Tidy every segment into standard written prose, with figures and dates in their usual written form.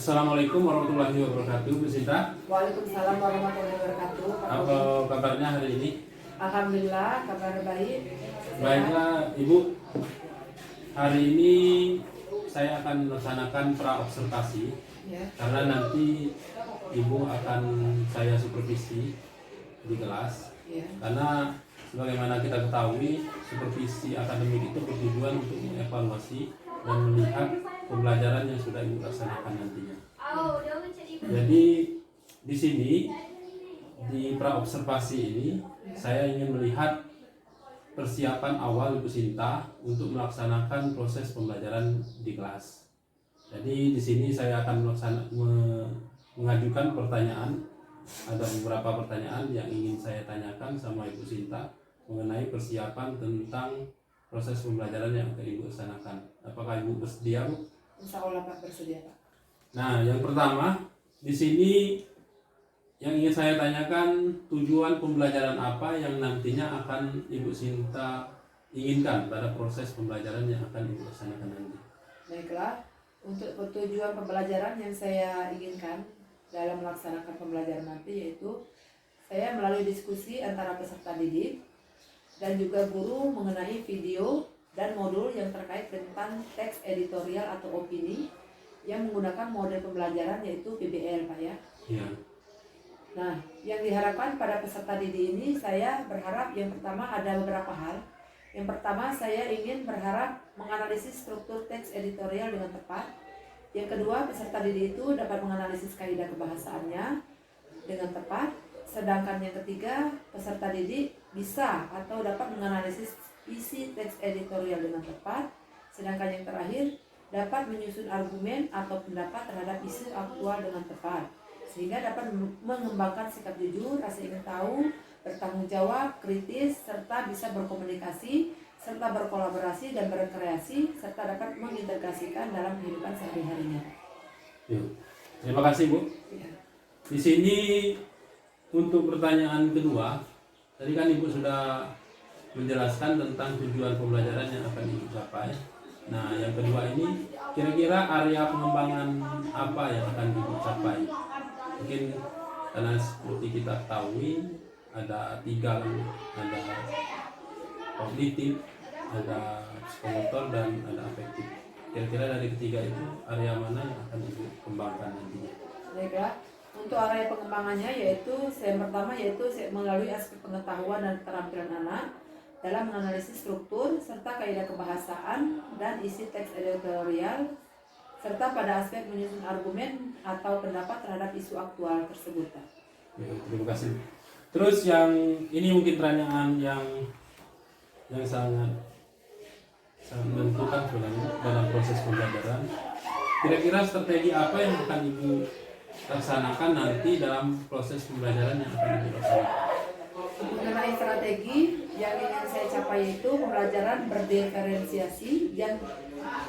Assalamualaikum warahmatullahi wabarakatuh, Bu Sinta. Waalaikumsalam warahmatullahi wabarakatuh. Apa kabarnya hari ini? Alhamdulillah, kabar baik. Baiklah, Ibu. Hari ini saya akan melaksanakan pra-observasi Ya. karena nanti Ibu akan saya supervisi di kelas. Ya. Karena sebagaimana kita ketahui, supervisi akademik itu bertujuan untuk mengevaluasi dan melihat pembelajaran yang sudah Ibu laksanakan nantinya. Jadi di sini di pra-observasi ini saya ingin melihat persiapan awal Bu Sinta untuk melaksanakan proses pembelajaran di kelas. Jadi di sini saya akan mengajukan pertanyaan. Ada beberapa pertanyaan yang ingin saya tanyakan sama Ibu Sinta mengenai persiapan tentang proses pembelajaran yang akan Ibu laksanakan. Apakah Ibu bersedia, Bu? Insya Allah Pak, bersedia Pak. Nah, yang pertama di sini yang ingin saya tanyakan, tujuan pembelajaran apa yang nantinya akan Ibu Sinta inginkan pada proses pembelajaran yang akan Ibu laksanakan nanti. Baiklah, untuk tujuan pembelajaran yang saya inginkan dalam melaksanakan pembelajaran nanti yaitu saya melalui diskusi antara peserta didik dan juga guru mengenai video dan modul yang terkait tentang teks editorial atau opini yang menggunakan model pembelajaran yaitu PBL, Pak ya. Iya. Nah, yang diharapkan pada peserta didik ini saya berharap yang pertama ada beberapa hal. Yang pertama saya ingin berharap menganalisis struktur teks editorial dengan tepat. Yang kedua, peserta didik itu dapat menganalisis kaidah kebahasaannya dengan tepat. Sedangkan yang ketiga, peserta didik bisa atau dapat menganalisis isi teks editorial dengan tepat. Sedangkan yang terakhir, dapat menyusun argumen atau pendapat terhadap isu aktual dengan tepat, sehingga dapat mengembangkan sikap jujur, rasa ingin tahu, bertanggung jawab, kritis, serta bisa berkomunikasi, serta berkolaborasi dan berkreasi, serta dapat mengintegrasikan dalam kehidupan sehari-harinya. Terima kasih, Bu. Ya. Di sini untuk pertanyaan kedua, tadi kan Ibu sudah menjelaskan tentang tujuan pembelajaran yang akan Ibu capai. Nah, yang kedua ini kira-kira area pengembangan apa yang akan Ibu capai? Mungkin karena seperti kita ketahui ada tiga, ada kognitif, ada psikomotor dan ada afektif. Kira-kira dari ketiga itu area mana yang akan Ibu kembangkan nantinya? Baiklah, untuk area pengembangannya yaitu yang pertama yaitu melalui aspek pengetahuan dan keterampilan anak dalam menganalisis struktur serta kaidah kebahasaan dan isi teks editorial, serta pada aspek menyusun argumen atau pendapat terhadap isu aktual tersebut. Ya, terima kasih. Terus yang ini mungkin pertanyaan yang sangat menentukan sebenarnya dalam proses pembelajaran. Kira-kira strategi apa yang akan Ibu laksanakan nanti dalam proses pembelajaran yang akan Ibu laksanakan? Mengenai strategi yang ingin saya capai itu pembelajaran berdiferensiasi yang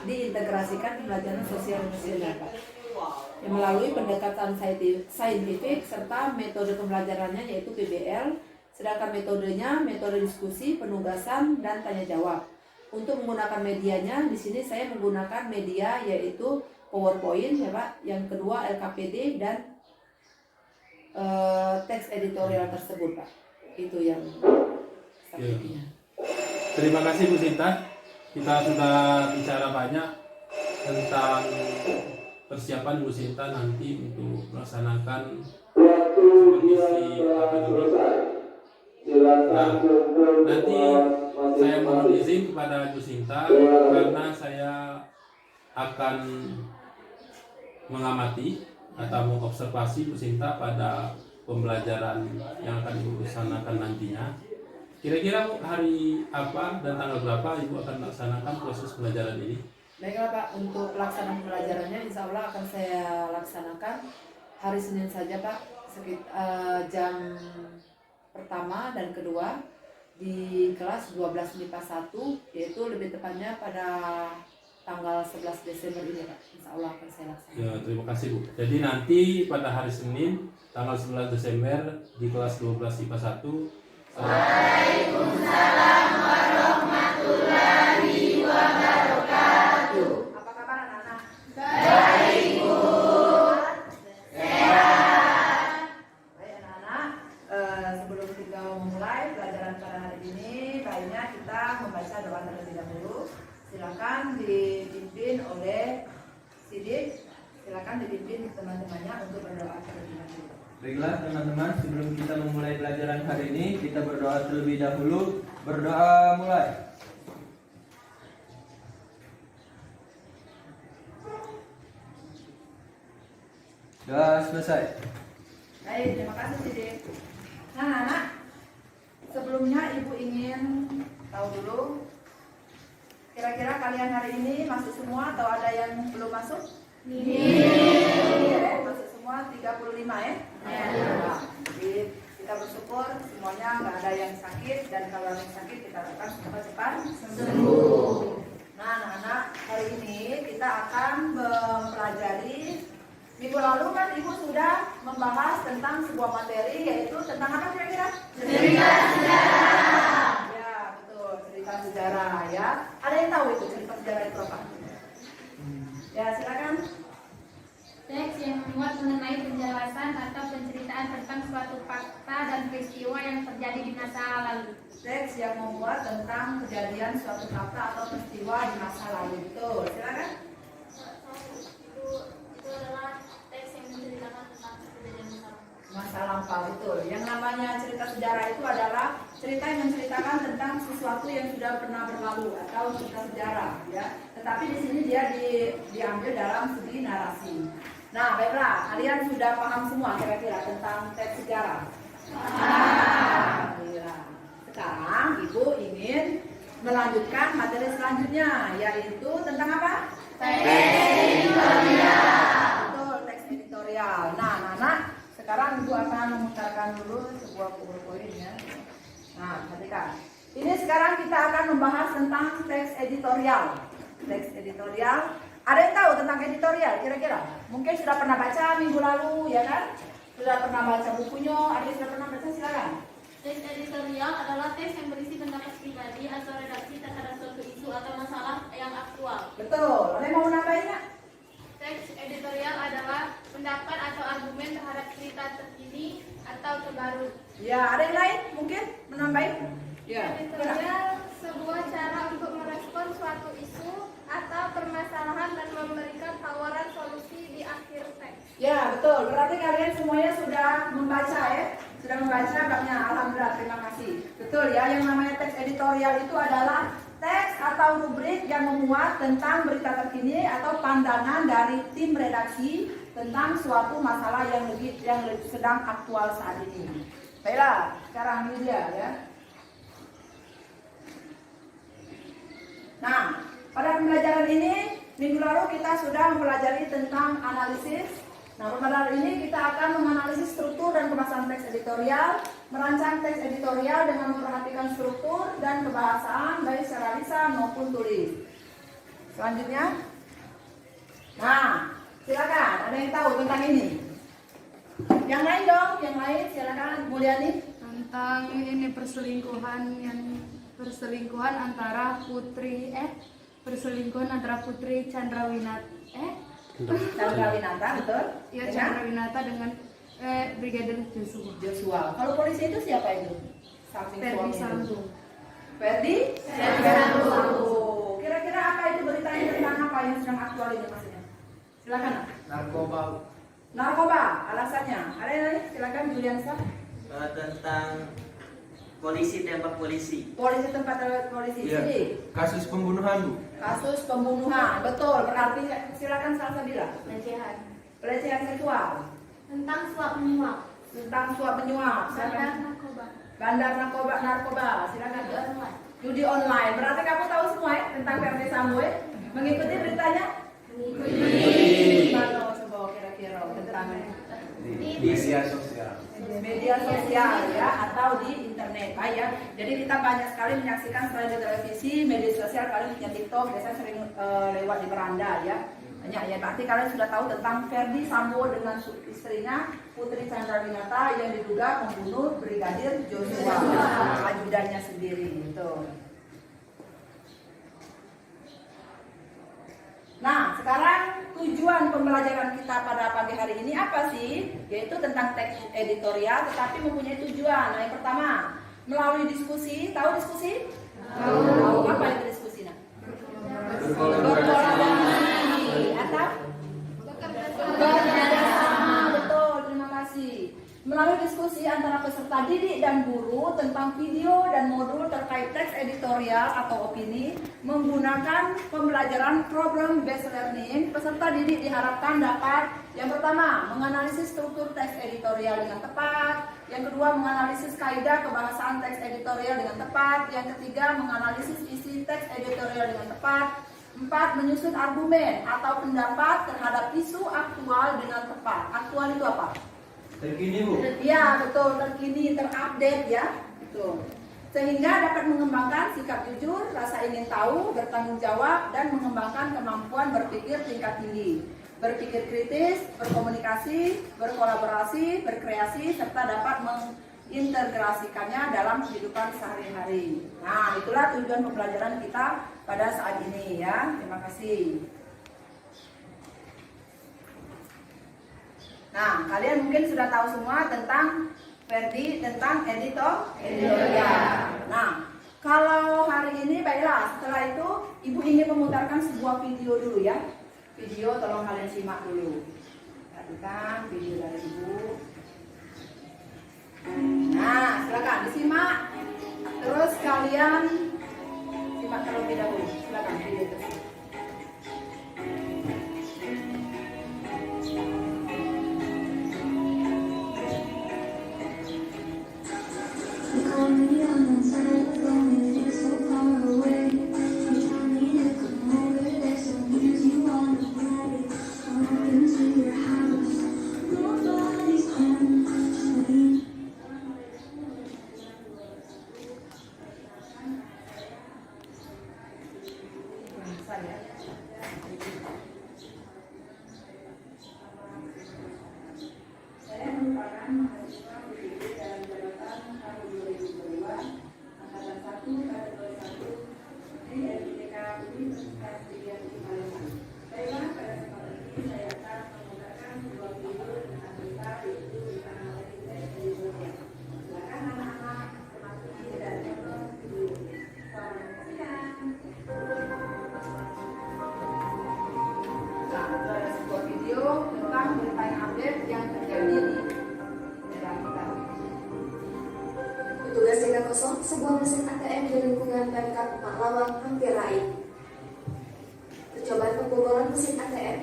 diintegrasikan pembelajaran sosial emosional, Pak. Yang melalui pendekatan saintifik serta metode pembelajarannya yaitu PBL, sedangkan metodenya metode diskusi, penugasan dan tanya jawab. Untuk menggunakan medianya di sini saya menggunakan media yaitu PowerPoint ya, Pak. Yang kedua LKPD dan teks editorial tersebut, Pak. Itu yang strateginya. Terima kasih Bu Sinta. Kita sudah bicara banyak tentang persiapan Bu Sinta nanti untuk melaksanakan supervisi akademik. Nah, nanti saya mohon izin kepada Bu Sinta karena saya akan mengamati atau mengobservasi Bu Sinta pada pembelajaran yang akan Ibu laksanakan nantinya. Kira-kira hari apa dan tanggal berapa Ibu akan melaksanakan proses pembelajaran ini? Baiklah Pak, untuk pelaksanaan pembelajarannya insya Allah akan saya laksanakan hari Senin saja Pak, sekitar jam pertama dan kedua di kelas 12 MIPA 1, yaitu lebih tepatnya pada tanggal 11 Desember ini Pak, insya Allah akan saya laksanakan. Ya, terima kasih Bu. Jadi nanti pada hari Senin tanggal 11 Desember di kelas 12 IPA 1. Waalaikumsalam warahmatullahi wabarakatuh. Apa kabar anak-anak? Baik Bu. silakan dipimpin teman-temannya untuk berdoa terlebih dahulu. Baiklah teman-teman, sebelum kita memulai pelajaran hari ini, kita berdoa terlebih dahulu. Berdoa mulai. Doa selesai. Baik, terima kasih Dede. Nah, anak, sebelumnya Ibu ingin tahu dulu, kira-kira kalian hari ini masuk semua atau ada yang belum masuk? Iya, masuk semua 35 ya? Nah, jadi kita bersyukur semuanya nggak ada yang sakit, dan kalau ada yang sakit kita doakan cepat-cepat sembuh. Nah, anak-anak, hari ini kita akan mempelajari. Minggu lalu kan Ibu sudah membahas tentang sebuah materi, yaitu tentang apa kira-kira? Cerita sejarah. Ya, betul, cerita sejarah ya. Ada yang tahu itu cerita sejarah itu apa? Ya, silakan. Teks yang memuat mengenai penjelasan atau penceritaan tentang suatu fakta dan peristiwa yang terjadi di masa lalu. Teks yang memuat tentang kejadian suatu fakta atau peristiwa di masa lalu. Betul, silakan. Itu adalah teks yang menceritakan tentang kejadian Masa lampau, betul. Yang namanya cerita sejarah itu adalah cerita yang menceritakan tentang sesuatu yang sudah pernah berlalu atau cerita sejarah, ya. Tetapi di sini dia diambil dalam segi narasi. Nah, baiklah, kalian sudah paham semua kira-kira tentang teks sejarah. Alhamdulillah. Sekarang Ibu ingin melanjutkan materi selanjutnya, yaitu tentang apa? Teks editorial. Betul, teks editorial. Nah, anak-anak, sekarang Ibu akan memutarkan dulu sebuah PowerPoint ya. Nah, perhatikan. Ini sekarang kita akan membahas tentang teks editorial. Teks editorial. Ada yang tahu tentang editorial kira-kira? Mungkin sudah pernah baca minggu lalu, ya kan? Sudah pernah baca bukunya, ada yang sudah pernah baca, silakan. Teks editorial adalah teks yang berisi pendapat pribadi atau redaksi terhadap suatu isu atau masalah yang aktual. Betul. Ada yang mau nambahin nggak? Teks editorial adalah pendapat atau argumen terhadap cerita terkini atau terbaru. Ya, ada yang lain mungkin menambahin? Ya. Editorial sebuah cara untuk merespon suatu isu atau permasalahan dan memberikan tawaran solusi di akhir teks. Ya, betul. Berarti kalian semuanya sudah membaca ya? Sudah membaca babnya. Alhamdulillah, terima kasih. Betul ya, yang namanya teks editorial itu adalah teks atau rubrik yang memuat tentang berita terkini atau pandangan dari tim redaksi tentang suatu masalah yang sedang aktual saat ini. Baiklah, sekarang ini dia ya. Nah, pada pembelajaran ini, minggu lalu kita sudah mempelajari tentang analisis. Nah, pada hari ini kita akan menganalisis struktur dan kemasan teks editorial, merancang teks editorial dengan memperhatikan struktur dan kebahasaan baik secara lisan maupun tulis. Selanjutnya, nah, silakan. Ada yang tahu tentang ini? Yang lain dong, yang lain silakan. Mulyani. Tentang ini perselingkuhan antara Putri Chandrawinata, betul? Ya, Chandrawinata dengan Brigadir Joshua. Kalau polisi itu siapa itu? Ferdi Sambo. Ferdi Sambo. Kira-kira apa itu beritanya tentang apa yang sedang aktual ini maksudnya? Silakan. Narkoba. Alasannya. Ada yang lain? Silakan Juliansa. Tentang polisi tembak polisi. Polisi tempat polisi. Iya. Sini. Kasus pembunuhan, Bu. Kasus pembunuhan. Betul. Berarti silakan Salsabila. Pelecehan seksual. Tentang suap menyuap. Tentang suap menyuap. Silakan. Narkoba. Bandar narkoba. Silakan. Judi online. Berarti kamu tahu semua ya tentang Ferdi Sambo ya? Mengikuti beritanya? Mana coba kira-kira tentang media sosial ya, atau di internet. Baik ya. Jadi kita banyak sekali menyaksikan selain di televisi, media sosial, kalian punya TikTok, biasanya sering lewat di beranda ya. Banyak ya. Berarti kalian sudah tahu tentang Ferdi Sambo dengan istrinya Putri Chandrawinata yang diduga membunuh Brigadir Joshua, ajudannya sendiri. Gitu. Nah, sekarang tujuan pembelajaran kita pada pagi hari ini apa sih? Yaitu tentang teks editorial, tetapi mempunyai tujuan. Nah, yang pertama, melalui diskusi. Tahu diskusi? Tahu. Apa itu diskusi? Berkolaborasi atau peserta didik dan guru tentang video dan modul terkait teks editorial atau opini menggunakan pembelajaran problem based learning. Peserta didik diharapkan dapat yang pertama menganalisis struktur teks editorial dengan tepat, yang kedua menganalisis kaidah kebahasaan teks editorial dengan tepat, yang ketiga menganalisis isi teks editorial dengan tepat, 4. Menyusun argumen atau pendapat terhadap isu aktual dengan tepat. Aktual itu apa? Terkini, Bu. Ya, betul, terkini, terupdate ya. Betul. Sehingga dapat mengembangkan sikap jujur, rasa ingin tahu, bertanggung jawab, dan mengembangkan kemampuan berpikir tingkat tinggi. Berpikir kritis, berkomunikasi, berkolaborasi, berkreasi, serta dapat mengintegrasikannya dalam kehidupan sehari-hari. Nah, itulah tujuan pembelajaran kita pada saat ini ya. Terima kasih. Nah, kalian mungkin sudah tahu semua tentang Ferdi, tentang editorial. Nah, kalau hari ini baiklah, setelah itu Ibu ingin memutarkan sebuah video dulu ya. Video tolong kalian simak dulu. Perhatikan video dari Ibu. Nah, silakan disimak. Terus kalian simak terlebih dahulu. Silakan video tersebut. Saya merupakan mahasiswa PDIP dalam jabatan tahun 2022 angkatan 1 kategori 1 di LPTK Universitas Pilihan di Palembang. Baiklah, pada kesempatan ini saya akan memutarkan sebuah video dengan cerita yaitu tentang teks editorial. Silakan anak-anak memasuki dan menonton video. Selamat menyaksikan. Nah, itu ada sebuah video tentang berita yang update yang terjadi di daerah kita. Petugas jaga kosong sebuah mesin ATM di lingkungan Pemkab Paklawang hampir raib. Percobaan pembobolan mesin ATM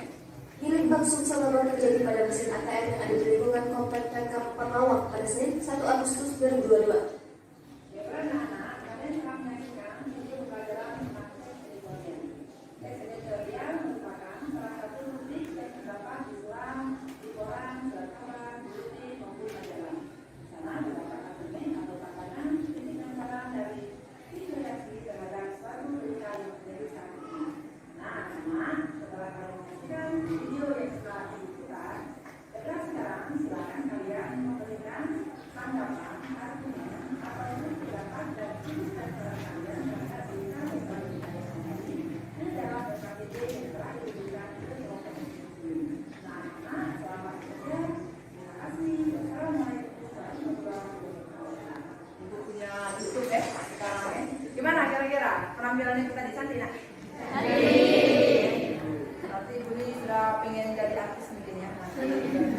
di Limbang Sumsel terjadi pada mesin ATM yang ada di lingkungan Komplek Pemkab Paklawang pada Senin 1 Agustus 2022. Ya, anak-anak, kalian telah menyaksikan video pembelajaran tentang teks editorial. Teks editorial merupakan salah satu rubrik yang terdapat di surat, di koran, surat kabar, buletin maupun majalah. Di sana terdapat argumen atau tatanan kritik dan saran dari video reaksi terhadap suatu berita yang terjadi saat ini. Nah, anak-anak, setelah kalian menyaksikan video yang telah diputar, sekarang silakan kalian memberikan tanggapan, argumen, apa yang pendapat dan kritik dan saran kalian terhadap berita yang telah disampaikan ini dalam SKPD yang telah diberikan ke kelompok ini. Nah, anak-anak, selamat bekerja. Terima kasih. Wassalamualaikum warahmatullahi wabarakatuh. Ibu punya YouTube ya sekarang ya. Gimana kira-kira penampilan Ibu tadi cantik nak? Berarti Ibu ini sudah pengen jadi artis mungkin ya nanti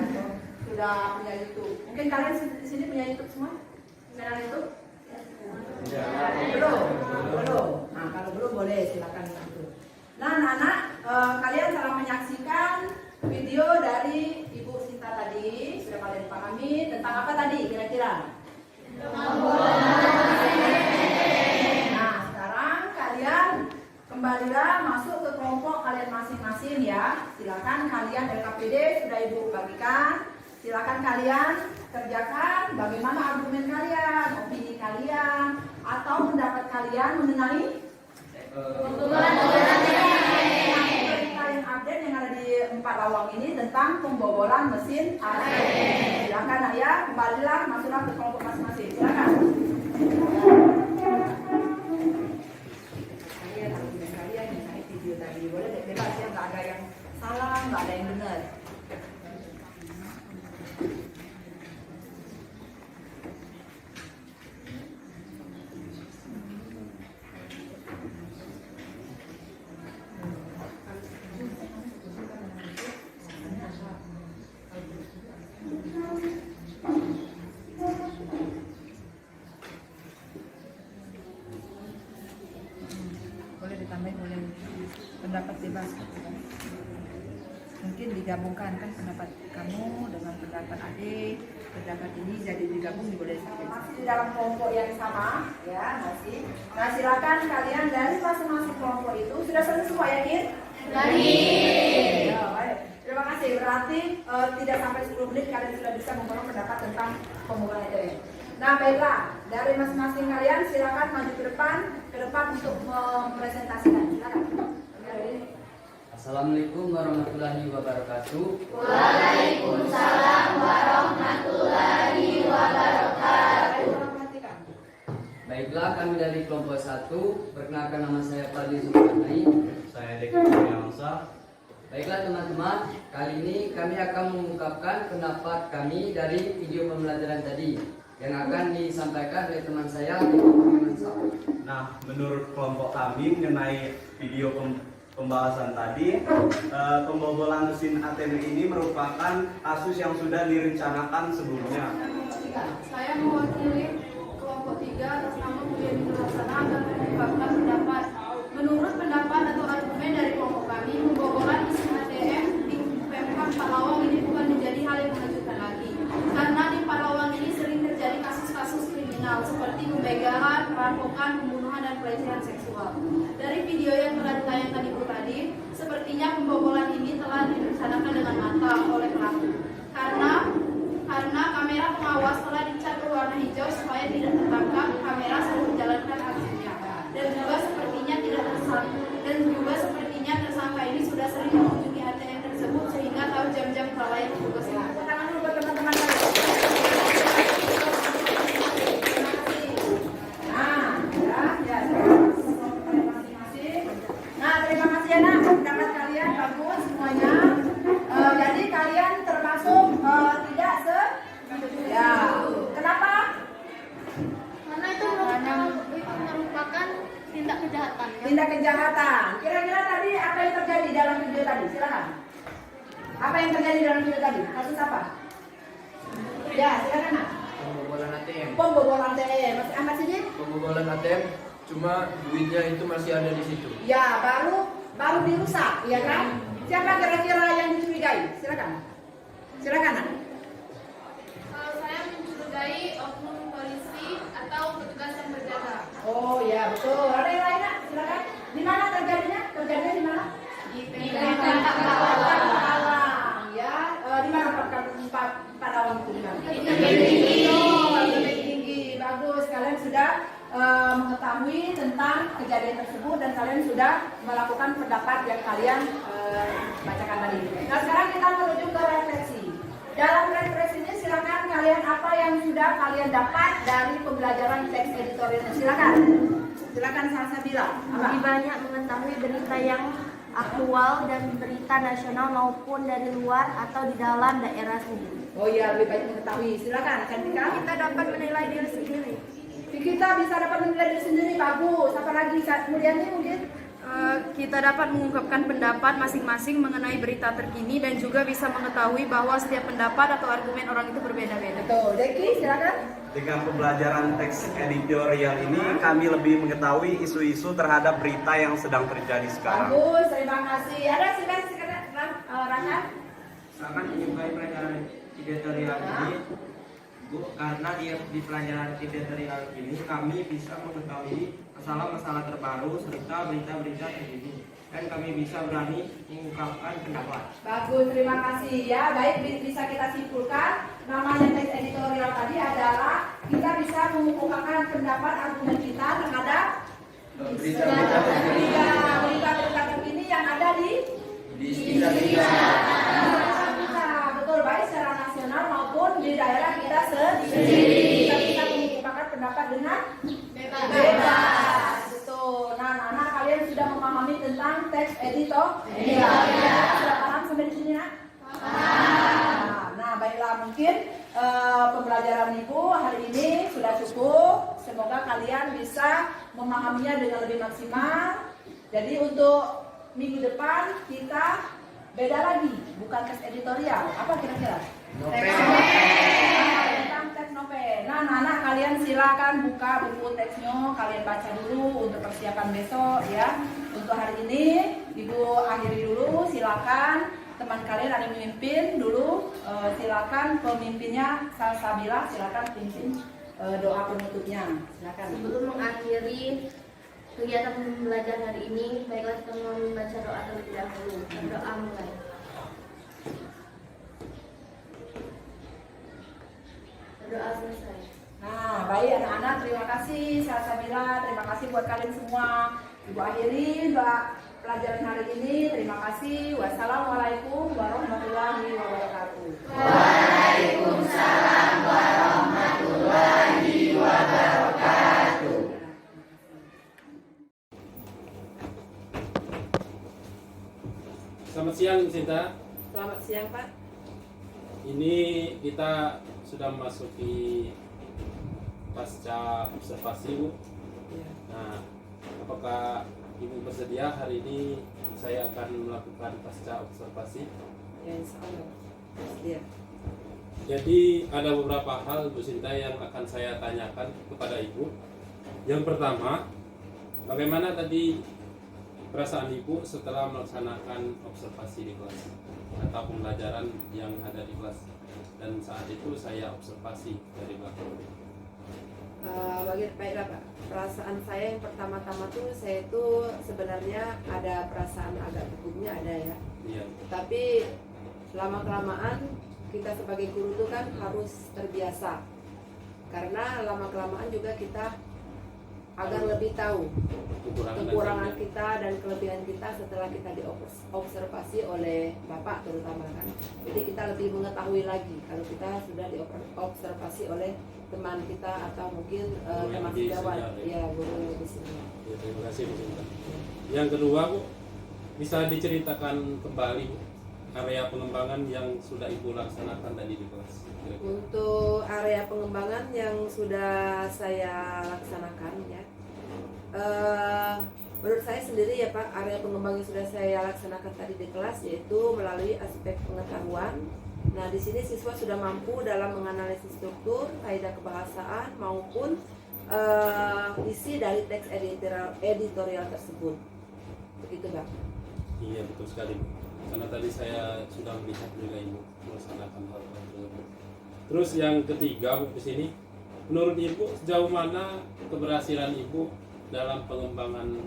atau sudah punya YouTube. Mungkin kalian di sini punya YouTube semua? Channel YouTube? Belum. Nah, kalau belum boleh silakan itu. Nah, anak-anak, kalian telah menyaksikan video dari Ibu Sinta tadi. Sudah kalian pahami tentang apa tadi kira-kira? Nah, sekarang kalian kembalilah masuk ke kelompok kalian masing-masing ya. Silakan kalian LKPD sudah Ibu bagikan. Silakan kalian kerjakan bagaimana argumen kalian, opini kalian, atau pendapat kalian mengenai kalian update yang ada di 4 lawang ini tentang pembobolan mesin ATM. Silakan nak ya, kembalilah masuklah ke kelompok masing-masing. Silakan. Kalian yang naik video tadi boleh bebas ya, nggak ada yang salah, nggak ada yang benar. bebas. Mungkin digabungkan kan pendapat kamu dengan pendapat adik, pendapat ini jadi digabung boleh saja. Masih di dalam kelompok yang sama, ya masih. Nah silakan kalian dari masing-masing kelompok itu sudah selesai semua yakin? Ya, baik. Terima kasih. Berarti tidak sampai 10 menit kalian sudah bisa membangun pendapat tentang pembukaan EDM. Nah baiklah, dari masing-masing kalian silakan maju ke depan untuk mempresentasikan. Silakan. Assalamualaikum warahmatullahi wabarakatuh. Waalaikumsalam warahmatullahi wabarakatuh. Baiklah, kami dari kelompok 1. Perkenalkan, nama saya Fadli Zulkarnain. Saya Deki Yamsa. Baiklah teman-teman, kali ini kami akan mengungkapkan pendapat kami dari video pembelajaran tadi yang akan disampaikan oleh teman saya. Nah, menurut kelompok kami mengenai video pembahasan tadi, pembobolan mesin ATM ini merupakan kasus yang sudah direncanakan sebelumnya. Saya mewakili kelompok 3 atas nama Mulia Bintu Hasanah akan mengungkapkan pendapat. Menurut pendapat atau argumen dari kelompok kami, pembobolan mesin ATM di Pemkab Palawang ini bukan menjadi hal yang mengejutkan lagi. Karena di Palawang ini sering terjadi kasus-kasus kriminal seperti pembegalan, perampokan, pembunuhan, dan pelecehan seksual. Dari video yang telah ditayangkan Ibu tadi, sepertinya pembobolan ini telah direncanakan dengan matang oleh pelaku. Karena kamera pengawas telah dicat berwarna hijau supaya tidak tertangkap kamera saat menjalankan aksinya. Dan juga sepertinya tersangka ini sudah sering mengunjungi ATM tersebut sehingga tahu jam-jam kelalaian petugas ini. Tangan dulu buat teman-teman. Nah, terima kasih ya nak, pendapat kalian bagus semuanya. Jadi kalian termasuk tidak ya. Kenapa? Karena itu merupakan tindak kejahatan. Ya? Tindak kejahatan. Kira-kira tadi apa yang terjadi dalam video tadi? Silakan. Apa yang terjadi dalam video tadi? Kasus apa? Ya, silakan nak. Pembobolan ATM. Pembobolan ATM. Masih apa sih? Pembobolan ATM, cuma duitnya itu masih ada di situ. Ya, baru dirusak, ya kan? Siapa kira-kira yang dicurigai? Silakan. Silakan nak. Kalau saya mencurigai oknum polisi atau petugas yang berjaga. Oh ya betul. Ada yang lain nak? Silakan. Di mana terjadinya? Terjadinya di mana? Di Pemkab Palawang. Ya, di mana Pak Palawang itu di mana? Di Tebing Tinggi. Bagus. Kalian sudah mengetahui tentang kejadian tersebut dan kalian sudah melakukan pendapat yang kalian bacakan tadi. Nah sekarang kita menuju ke refleksi. Dalam refleksi ini silakan kalian apa yang sudah kalian dapat dari pembelajaran teks editorialnya. Silakan Salsabila. Lebih banyak mengetahui berita yang aktual dan berita nasional maupun dari luar atau di dalam daerah sendiri. Oh iya, lebih banyak mengetahui. Silakan Cantika. Kita dapat menilai diri sendiri. Kita bisa dapat menilai diri sendiri, bagus. Apa lagi? Kemudian ini mungkin Kita dapat mengungkapkan pendapat masing-masing mengenai berita terkini dan juga bisa mengetahui bahwa setiap pendapat atau argumen orang itu berbeda-beda. betul. Deki, silakan. Dengan pembelajaran teks editorial ini, kami lebih mengetahui isu-isu terhadap berita yang sedang terjadi sekarang. Bagus, terima kasih. Ada silakan Raka. Sangat menyukai pelajaran editorial ini, Bu, karena di pelajaran editorial ini kami bisa mengetahui masalah-masalah terbaru serta berita-berita terkini, dan kami bisa berani mengungkapkan pendapat. Bagus, terima kasih ya. Baik, bisa kita simpulkan namanya teks editorial tadi adalah kita bisa mengungkapkan pendapat argumen kita terhadap berita-berita terkini yang ada di sekitar kita. Betul, baik secara nasional maupun di daerah kita sendiri. Kita bisa mengungkapkan pendapat dengan bebas. Betul. Nah, kalian sudah memahami tentang teks editorial. Sudah paham sampai di sini, nak? Nah, baiklah, mungkin pembelajaran Ibu hari ini sudah cukup. Semoga kalian bisa memahaminya dengan lebih maksimal. Jadi untuk minggu depan kita beda lagi, bukan teks editorial. Apa kira-kira? Tentang teks novel. Nah, anak-anak kalian silakan buka buku teksnya, kalian baca dulu untuk persiapan besok ya. Untuk hari ini Ibu akhiri dulu, silakan teman kalian ada yang memimpin dulu. Silakan pemimpinnya Salsabila, silakan pimpin doa penutupnya. Silakan. Sebelum mengakhiri kegiatan pembelajaran hari ini, baiklah kita membaca doa terlebih dahulu. Berdoa mulai. Berdoa selesai. Nah, baik anak-anak, terima kasih Salsabila, terima kasih buat kalian semua. Ibu akhiri doa pelajaran hari ini. Terima kasih. Wassalamualaikum warahmatullahi wabarakatuh. Waalaikumsalam warahmatullahi wabarakatuh. Selamat siang, Bu Sinta. Selamat siang, Pak. Ini kita sudah memasuki pasca observasi, Bu. Nah, apakah Ibu bersedia hari ini saya akan melakukan pasca observasi? Ya, insya Allah. Bersedia. Jadi ada beberapa hal, Bu Sinta, yang akan saya tanyakan kepada Ibu. Yang pertama, bagaimana tadi perasaan Ibu setelah melaksanakan observasi di kelas atau pembelajaran yang ada di kelas? Dan saat itu saya observasi dari belakang. Baiklah Pak, perasaan saya yang pertama-tama tuh saya itu sebenarnya ada perasaan agak gugupnya ada ya. Iya. Tapi lama-kelamaan kita sebagai guru itu kan harus terbiasa. Karena lama-kelamaan juga kita agar lebih tahu kekurangan kita dan kelebihan kita setelah kita diobservasi oleh Bapak terutama kan. Jadi kita lebih mengetahui lagi kalau kita sudah diobservasi oleh teman kita atau mungkin teman sejawat, ya guru di sini. Ya, terima kasih Bu Sinta. Yang kedua, Bu, bisa diceritakan kembali, Bu, area pengembangan yang sudah Ibu laksanakan tadi di kelas? Untuk area pengembangan yang sudah saya laksanakan ya, menurut saya sendiri ya Pak, area pengembangan yang sudah saya laksanakan tadi di kelas yaitu melalui aspek pengetahuan. Nah, di sini siswa sudah mampu dalam menganalisis struktur, kaidah kebahasaan maupun isi dari teks editorial tersebut. Begitu, Pak. Iya, betul sekali, Bu. Karena tadi saya sudah melihat juga Ibu melaksanakan hal tersebut. Terus yang ketiga, Bu, di sini, menurut Ibu sejauh mana keberhasilan Ibu dalam pengembangan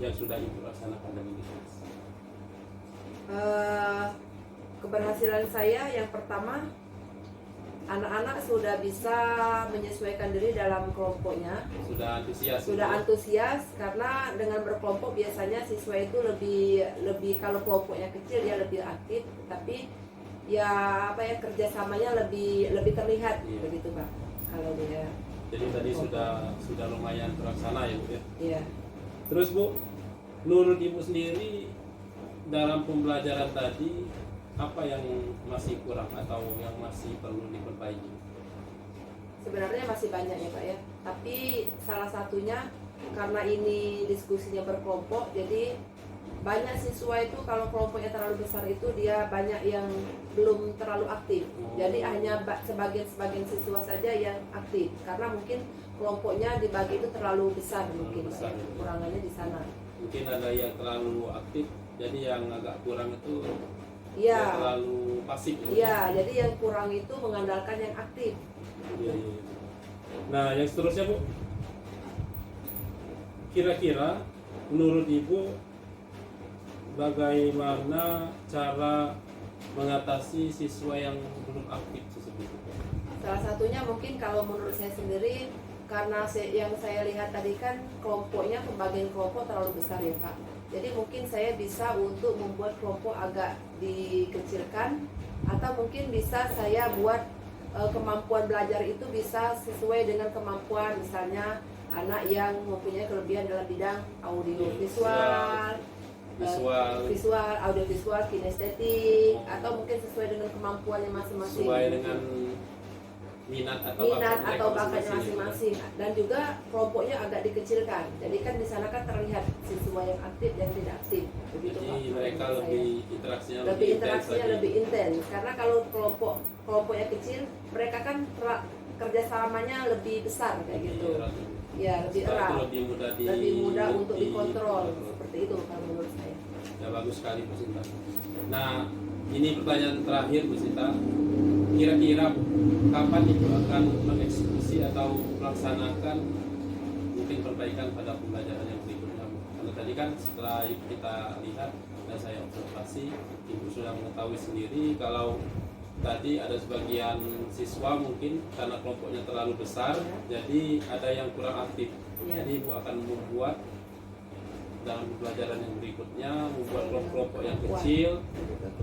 yang sudah Ibu laksanakan dari kelas? Keberhasilan saya yang pertama, anak-anak sudah bisa menyesuaikan diri dalam kelompoknya. Sudah antusias. Sudah antusias karena dengan berkelompok biasanya siswa itu lebih kalau kelompoknya kecil dia lebih aktif, tapi ya apa ya kerjasamanya lebih terlihat, iya. Begitu Pak. Kalau dia. Jadi tadi sudah lumayan terlaksana ya Bu ya. Iya. Terus Bu, menurut Ibu sendiri dalam pembelajaran tadi apa yang masih kurang atau yang masih perlu diperbaiki? Sebenarnya masih banyak ya Pak ya. Tapi salah satunya karena ini diskusinya berkelompok, jadi banyak siswa itu kalau kelompoknya terlalu besar itu dia banyak yang belum terlalu aktif. Jadi hanya sebagian siswa saja yang aktif karena mungkin kelompoknya dibagi itu terlalu besar mungkin. Besar, ya. Kekurangannya di sana. Mungkin ada yang terlalu aktif, jadi yang agak kurang itu iya, terlalu pasif. Iya, jadi yang kurang itu mengandalkan yang aktif. Iya, iya. Nah, yang seterusnya Bu, kira-kira menurut Ibu bagaimana cara mengatasi siswa yang belum aktif tersebut? Salah satunya mungkin kalau menurut saya sendiri karena yang saya lihat tadi kan kelompoknya pembagian kelompok terlalu besar ya Pak. Jadi mungkin saya bisa untuk membuat kelompok agak dikecilkan atau mungkin bisa saya buat kemampuan belajar itu bisa sesuai dengan kemampuan misalnya anak yang mempunyai kelebihan dalam bidang audiovisual, visual, audiovisual, kinestetik, atau mungkin sesuai dengan kemampuannya masing-masing. Sesuai dengan minat atau bakatnya masing-masing, dan juga kelompoknya agak dikecilkan. Jadi kan di sana kan terlihat siswa yang aktif yang tidak aktif. Begitu Pak. Jadi mereka lebih interaksinya lebih intens. Karena kalau kelompoknya kecil, mereka kan kerjasamanya lebih besar kayak gitu. Ya, lebih Setelah itu erat, lebih mudah untuk dikontrol, seperti itu kalau menurut saya. Ya bagus sekali Bu Sinta. Nah, ini pertanyaan terakhir Bu Sinta. Kira-kira kapan Ibu akan mengeksekusi atau melaksanakan mungkin perbaikan pada pembelajaran yang berikutnya Bu? Karena tadi kan setelah kita lihat dan saya observasi, Ibu sudah mengetahui sendiri kalau tadi ada sebagian siswa mungkin karena kelompoknya terlalu besar, jadi ada yang kurang aktif. Jadi Ibu akan membuat dalam pembelajaran yang berikutnya, membuat kelompok yang kecil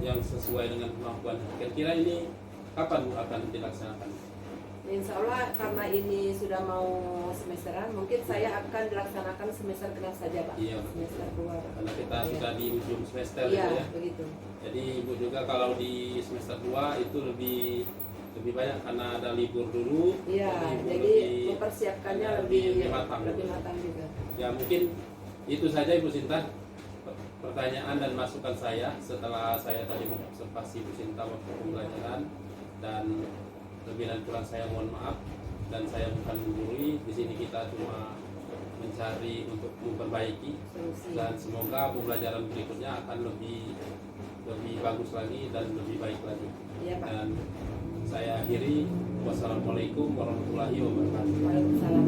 yang sesuai dengan kemampuan. Kira-kira ini kapan Bu akan dilaksanakan? Insya Allah karena ini sudah mau semesteran, mungkin saya akan dilaksanakan semester kenal saja Pak. Iya. Semester 2. Karena kita sudah di ujung semester Iya, gitu ya. begitu. Jadi Ibu juga kalau di semester 2 itu lebih banyak karena ada libur dulu. Iya, Ibu jadi mempersiapkannya lebih matang juga. Ya mungkin itu saja Ibu Sinta pertanyaan dan masukan saya setelah saya tadi mengobservasi Ibu Sinta waktu pembelajaran, dan lebih dan kurang saya mohon maaf, dan saya bukan menggurui. Di sini kita cuma mencari untuk memperbaiki, dan semoga pembelajaran berikutnya akan lebih bagus lagi dan lebih baik lagi. Iya, Pak. Dan saya akhiri, wassalamualaikum warahmatullahi wabarakatuh. Waalaikumsalam.